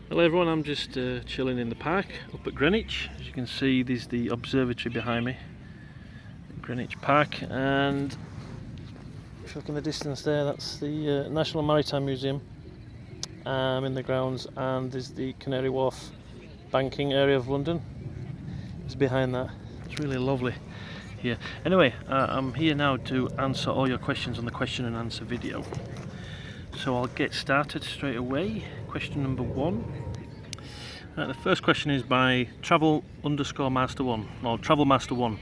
Hello everyone, I'm just chilling in the park up at Greenwich. As you can see, there's the Observatory behind me, Greenwich Park, and if you look in the distance there, that's the National Maritime Museum in the grounds, and there's the Canary Wharf banking area of London. It's behind that. It's really lovely here. Anyway, I'm here now to answer all your questions on the question and answer video. So I'll get started straight away. Question number 1. The first question is by travel_master1 or travelmaster1,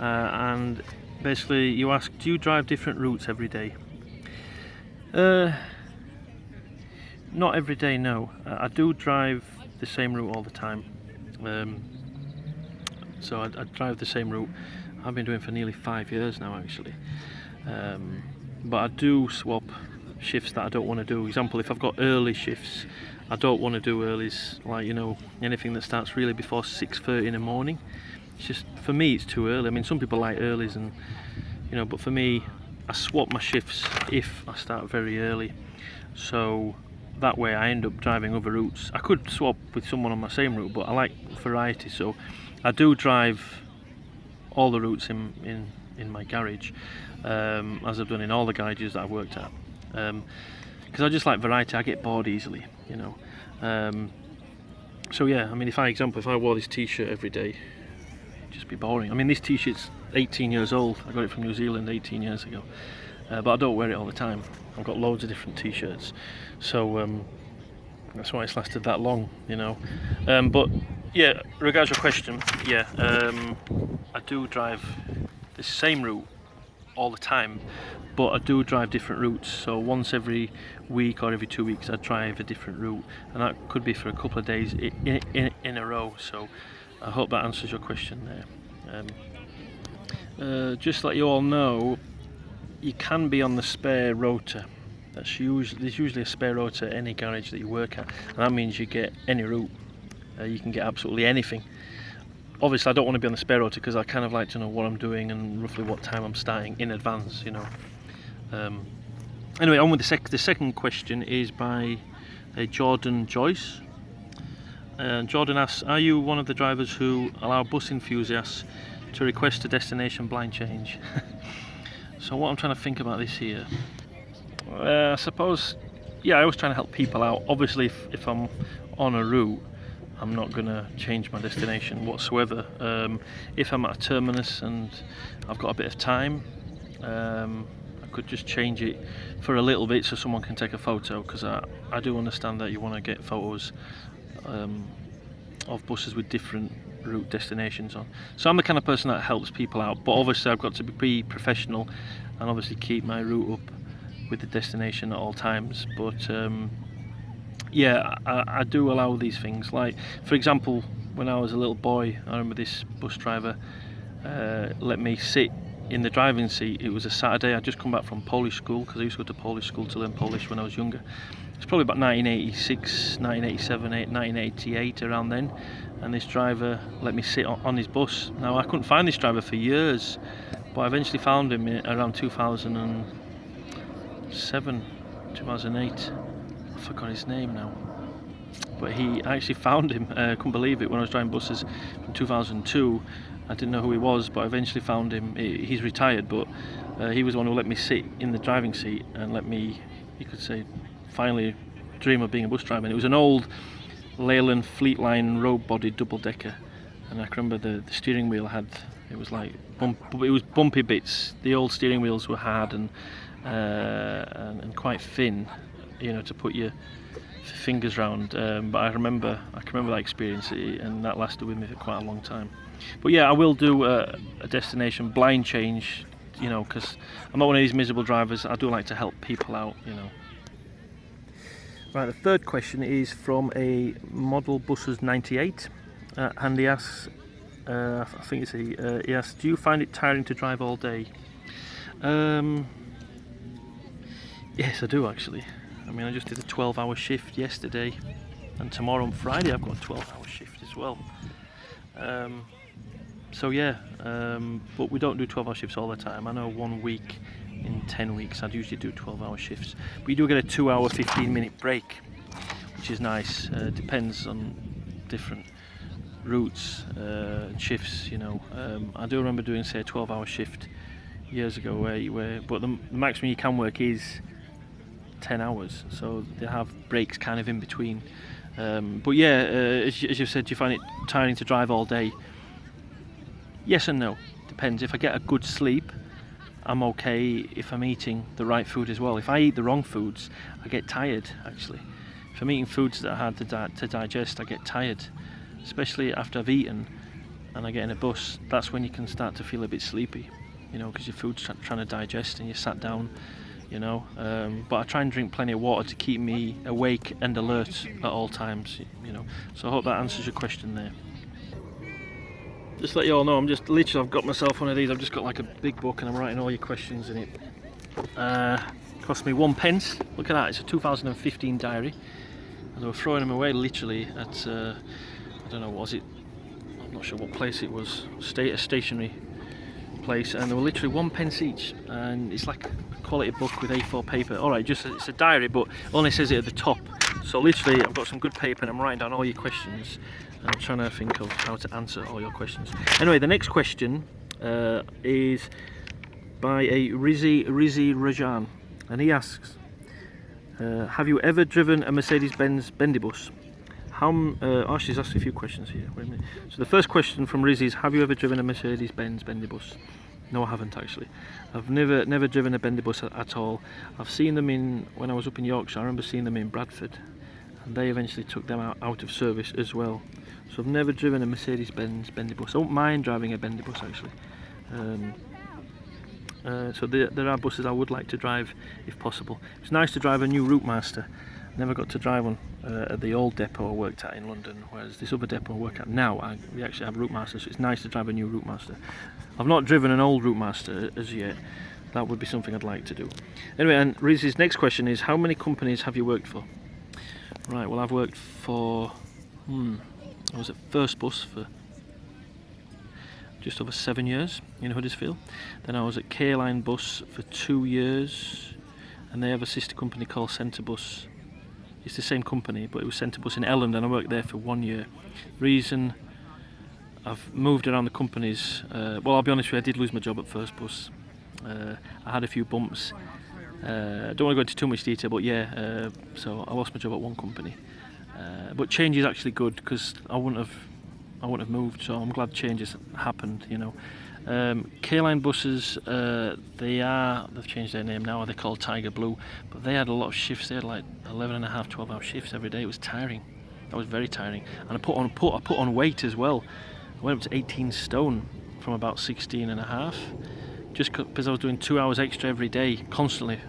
and basically you ask, do you drive different routes every day? Not every day, no. I do drive the same route all the time. So I drive the same route. I've been doing it for nearly 5 years now, actually. But I do swap shifts that I don't want to do. Example, if I've got early shifts, I don't want to do earlies, like, you know, anything that starts really before 6:30 in the morning. It's just, for me, it's too early. I mean, some people like earlies, and you know, but for me, I swap my shifts if I start very early, so that way I end up driving other routes. I could swap with someone on my same route, but I like variety, so I do drive all the routes in my garage, as I've done in all the garages that I've worked at, because I just like variety. I get bored easily, you know. So yeah, I mean, if I wore this t-shirt every day, it'd just be boring. I mean, this t-shirt's 18 years old. I got it from New Zealand 18 years ago, but I don't wear it all the time. I've got loads of different t-shirts, so that's why it's lasted that long, you know. But yeah, regards your question, yeah, I do drive the same route all the time, but I do drive different routes. So once every week or every 2 weeks I drive a different route, and that could be for a couple of days in a row. So I hope that answers your question there. Just to let you all know, you can be on the spare rota. There's usually a spare rota at any garage that you work at, and that means you get any route. You can get absolutely anything. Obviously, I don't want to be on the spare rota because I kind of like to know what I'm doing and roughly what time I'm starting in advance, you know. Anyway, on with the second question is by Jordan Joyce. Jordan asks, are you one of the drivers who allow bus enthusiasts to request a destination blind change? So what I'm trying to think about this here, I suppose, yeah, I always try to help people out. Obviously, if I'm on a route, I'm not going to change my destination whatsoever. If I'm at a terminus and I've got a bit of time, I could just change it for a little bit so someone can take a photo, because I do understand that you want to get photos of buses with different route destinations on. So I'm the kind of person that helps people out, but obviously I've got to be professional and obviously keep my route up with the destination at all times. But yeah, I do allow these things. Like, for example, when I was a little boy, I remember this bus driver let me sit in the driving seat. It was a Saturday. I'd just come back from Polish school, because I used to go to Polish school to learn Polish when I was younger. It's probably about 1986, 1987, 1988, around then. And this driver let me sit on his bus. Now, I couldn't find this driver for years, but I eventually found him around 2007, 2008. I forgot his name now, but I actually found him. I couldn't believe it. When I was driving buses from 2002, I didn't know who he was, but I eventually found him. He's retired, but he was the one who let me sit in the driving seat and let me, you could say, finally dream of being a bus driver. And it was an old Leyland Fleetline road-bodied double-decker, and I can remember the steering wheel had, it was like it was bumpy bits. The old steering wheels were hard and quite thin, you know, to put your fingers round. But I can remember that experience, and that lasted with me for quite a long time. But yeah, I will do a destination blind change, you know, because I'm not one of these miserable drivers. I do like to help people out, you know. Right, the third question is from a Model Buses 98, and he asks, I think it's he asks, do you find it tiring to drive all day? Yes, I do, actually. I mean, I just did a 12-hour shift yesterday, and tomorrow on Friday I've got a 12-hour shift as well. So yeah, but we don't do 12-hour shifts all the time. I know 1 week in 10 weeks I'd usually do 12-hour shifts. We do get a 2-hour 15-minute break, which is nice. Depends on different routes and shifts, you know. I do remember doing, say, a 12-hour shift years ago but the maximum you can work is 10 hours, so they have breaks kind of in between. But yeah, as you said, do you find it tiring to drive all day? Yes and no. Depends. If I get a good sleep, I'm okay if I'm eating the right food as well. If I eat the wrong foods, I get tired, actually. If I'm eating foods that are hard to digest, I get tired. Especially after I've eaten and I get in a bus, that's when you can start to feel a bit sleepy, you know, because your food's trying to digest and you're sat down, you know. But I try and drink plenty of water to keep me awake and alert at all times, you know. So I hope that answers your question there. Just to let you all know, I've got myself one of these. I've just got like a big book and I'm writing all your questions in it. Cost me 1 pence. Look at that, it's a 2015 diary. And they were throwing them away literally at, I don't know, was it? I'm not sure what place it was. A stationery place, and they were literally 1 pence each. And it's like a quality book with A4 paper. Alright, it's a diary, but only says it at the top. So literally, I've got some good paper and I'm writing down all your questions. And I'm trying to think of how to answer all your questions. Anyway, the next question is by a Rizi Rajan, and he asks, have you ever driven a Mercedes-Benz bendy bus? She's asked a few questions here. Wait a minute. So the first question from Riz is, have you ever driven a Mercedes-Benz bendy bus? No, I haven't actually. I've never driven a bendy bus at all. I've seen them when I was up in Yorkshire. I remember seeing them in Bradford, and they eventually took them out of service as well. So I've never driven a Mercedes-Benz bendy bus. I don't mind driving a bendy bus actually. So there are buses I would like to drive if possible. It's nice to drive a new Route Master. Never got to drive one at the old depot I worked at in London, whereas this other depot I work at now, we actually have Route Master, so it's nice to drive a new Route Master. I've not driven an old Route Master as yet. That would be something I'd like to do. Anyway, and Riz's next question is, how many companies have you worked for? Right, well, I've worked for, I was at First Bus for just over 7 years in Huddersfield. Then I was at Skyline Bus for 2 years, and they have a sister company called Centre Bus. It's the same company, but it was Centre Bus in Elland, and I worked there for 1 year. Reason I've moved around the companies, well, I'll be honest with you, I did lose my job at First Bus. I had a few bumps. I don't want to go into too much detail, but yeah, so I lost my job at one company. But change is actually good, because I wouldn't have moved, so I'm glad changes happened, you know. K-Line buses, they've changed their name now, they're called Tiger Blue, but they had a lot of shifts. They had like 11.5, 12-hour shifts every day. It was tiring. That was very tiring. And I put on weight as well. I went up to 18 stone from about 16.5, just because I was doing 2 hours extra every day, constantly,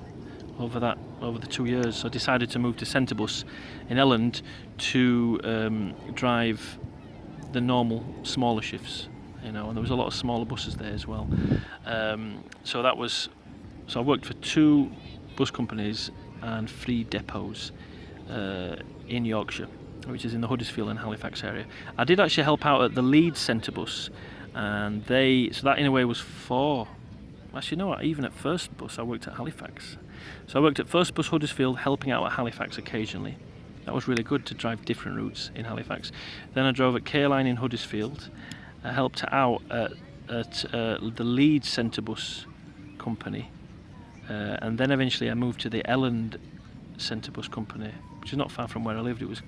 over the 2 years. So I decided to move to Centre Bus in Elland to drive the normal smaller shifts, you know, and there was a lot of smaller buses there as well. So I worked for 2 bus companies and 3 depots in Yorkshire, which is in the Huddersfield and Halifax area. I did actually help out at the Leeds Centre Bus, and so that in a way was 4. Actually, no, even at First Bus I worked at Halifax. So I worked at First Bus Huddersfield, helping out at Halifax occasionally. That was really good to drive different routes in Halifax. Then I drove at K-Line in Huddersfield. I helped out at the Leeds Centre Bus company, and then eventually I moved to the Elland Centre Bus company, which is not far from where I lived. It was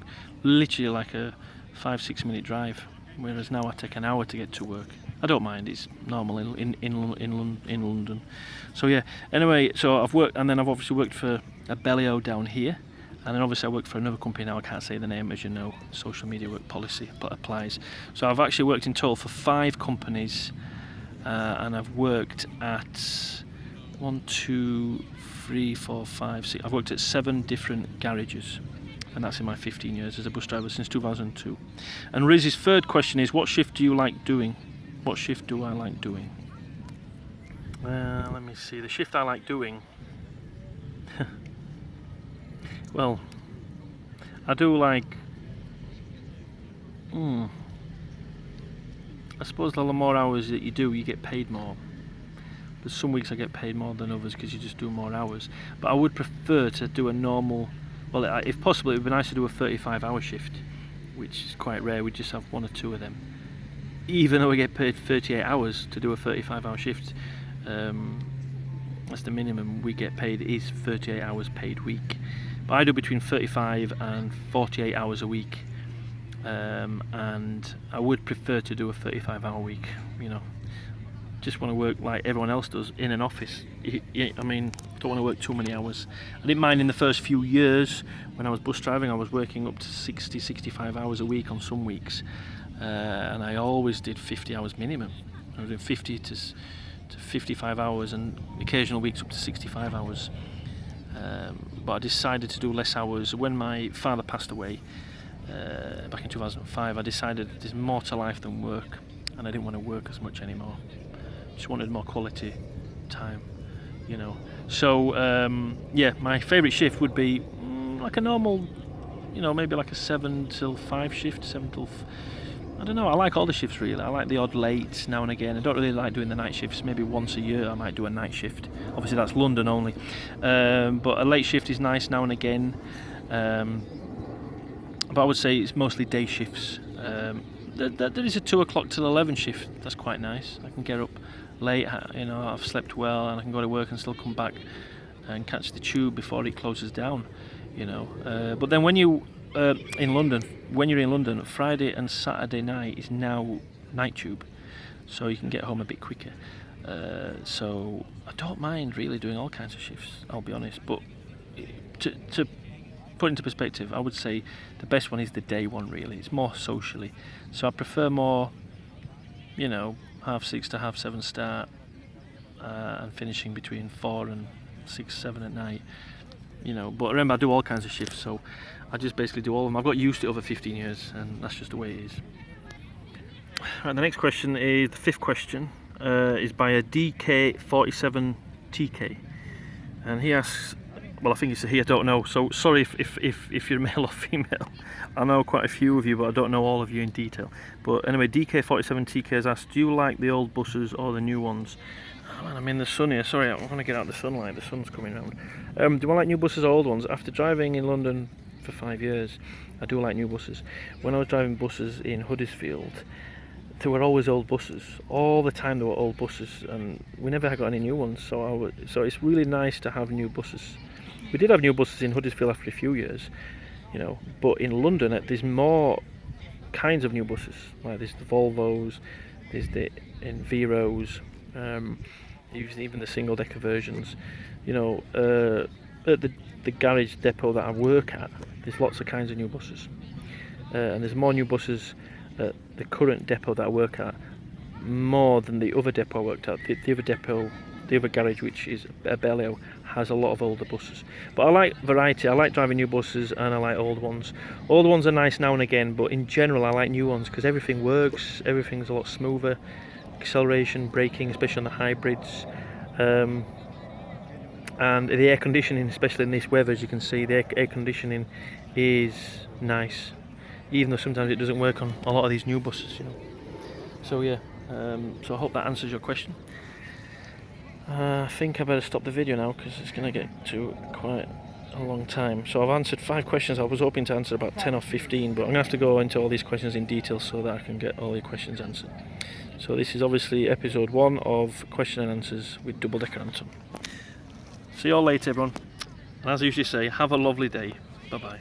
literally like a 5-6 minute drive, whereas now I take an hour to get to work. I don't mind, it's normal in London. So yeah, anyway, so I've worked, and then I've obviously worked for a Bellio down here, and then obviously I work for another company now. I can't say the name, as you know, social media work policy applies. So I've actually worked in total for 5 companies, and I've worked at 1, 2, 3, 4, 5, 6. I've worked at 7 different garages, and that's in my 15 years as a bus driver since 2002. And Riz's third question is, what shift do you like doing? What shift do I like doing? Let me see. The shift I like doing. Well, I do like. I suppose the more hours that you do, you get paid more. There's some weeks I get paid more than others because you just do more hours. But I would prefer to do a normal, well, if possible, it would be nice to do a 35-hour shift, which is quite rare. We just have 1 or 2 of them. Even though we get paid 38 hours to do a 35-hour shift, that's the minimum we get paid, is 38 hours paid week. But I do between 35 and 48 hours a week, and I would prefer to do a 35-hour week. You know, just want to work like everyone else does in an office. I mean, don't want to work too many hours. I didn't mind in the first few years when I was bus driving. I was working up to 60-65 hours a week on some weeks, and I always did 50 hours minimum. I was doing 50 to 55 hours, and occasional weeks up to 65 hours. But I decided to do less hours when my father passed away back in 2005. I decided there's more to life than work, and I didn't want to work as much anymore. Just wanted more quality time, you know. So yeah, my favourite shift would be like a normal, you know, maybe like a 7 till 5 shift, 7 till I don't know, I like all the shifts really. I like the odd late now and again. I don't really like doing the night shifts. Maybe once a year I might do a night shift. Obviously that's London only. But a late shift is nice now and again. But I would say it's mostly day shifts. There is a 2 o'clock till 11 shift. That's quite nice. I can get up late, you know, I've slept well, and I can go to work and still come back and catch the tube before it closes down, you know. But then when you're in London, Friday and Saturday night is now night tube, so you can get home a bit quicker. So I don't mind really doing all kinds of shifts, I'll be honest. But to put into perspective, I would say the best one is the day one really. It's more socially. So I prefer more, you know, 6:30 to 7:30 start, and finishing between 4 and 6, 7 at night. You know, but remember I do all kinds of shifts, so I just basically do all of them. I've got used to it over 15 years, and that's just the way it is. Right, the next question is, the 5th question, is by a DK47TK, and he asks, well, I think it's a he, I don't know, so sorry if you're male or female. I know quite a few of you, but I don't know all of you in detail. But anyway, DK47TK has asked, do you like the old buses or the new ones? Oh man, I'm in the sun here, sorry, I'm going to get out the sunlight, the sun's coming round. Do I like new buses or old ones? After driving in London for 5 years, I do like new buses. When I was driving buses in Huddersfield, there were always old buses. All the time there were old buses, and we never got any new ones, so it's really nice to have new buses. We did have new buses in Huddersfield after a few years, you know, but in London there's more kinds of new buses. Like there's the Volvos, there's the Enviros, even the single-decker versions. You know, at the garage depot that I work at, there's lots of kinds of new buses, and there's more new buses at the current depot that I work at, more than the other depot I worked at. The other depot, the other garage, which is a Bellio, has a lot of older buses. But I like variety. I like driving new buses, and I like old ones. Old ones are nice now and again, but in general I like new ones because everything works, everything's a lot smoother. Acceleration, braking, especially on the hybrids, and the air conditioning, especially in this weather, as you can see, the air conditioning is nice, even though sometimes it doesn't work on a lot of these new buses, you know. So yeah, so I hope that answers your question. I think I better stop the video now because it's going to get to quite a long time. So I've answered 5 questions. I was hoping to answer about 10 or 15, but I'm going to have to go into all these questions in detail so that I can get all your questions answered. So this is obviously episode 1 of question and answers with Double Decker Anton. See you all later, everyone, and as I usually say, have a lovely day. Bye bye.